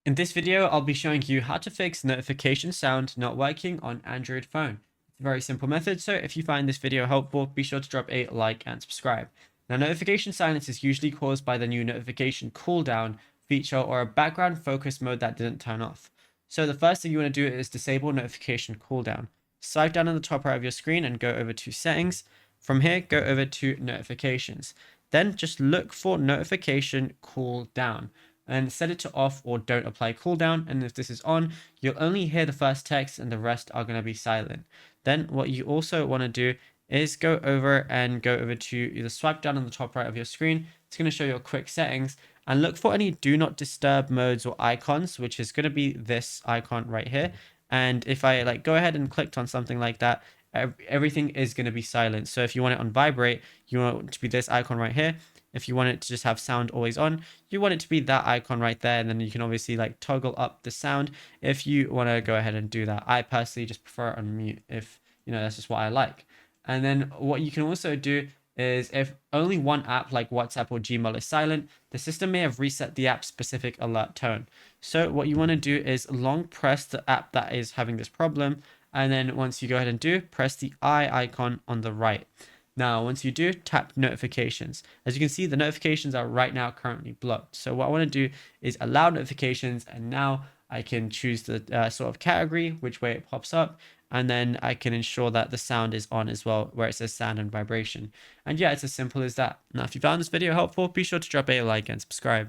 In this video, I'll be showing you how to fix notification sound not working on Android phone. It's a very simple method, so if you find this video helpful, be sure to drop a like and subscribe. Now, notification silence is usually caused by the new notification cooldown feature or a background focus mode that didn't turn off. So the first thing you want to do is disable notification cooldown. Swipe down on the top right of your screen and go over to settings. From here, go over to notifications. Then just look for notification cooldown and set it to off or don't apply cooldown. And if this is on, you'll only hear the first text and the rest are going to be silent. Then what you also want to do is go over to either swipe down on the top right of your screen. It's going to show your quick settings and look for any do not disturb modes or icons, which is going to be this icon right here. And if I go ahead and clicked on something like that, everything is going to be silent. So if you want it on vibrate, you want it to be this icon right here. If you want it to just have sound always on, you want it to be that icon right there. And then you can obviously toggle up the sound if you want to go ahead and do that. I personally just prefer it on mute if, that's just what I like. And then what you can also do is if only one app like WhatsApp or Gmail is silent, the system may have reset the app specific alert tone. So what you want to do is long press the app that is having this problem. And then once you go ahead and press the eye icon on the right. Now, once you do, tap notifications. As you can see, the notifications are right now currently blocked. So what I want to do is allow notifications, and now I can choose the sort of category, which way it pops up, and then I can ensure that the sound is on as well, where it says sound and vibration. And yeah, it's as simple as that. Now, if you found this video helpful, be sure to drop a like and subscribe.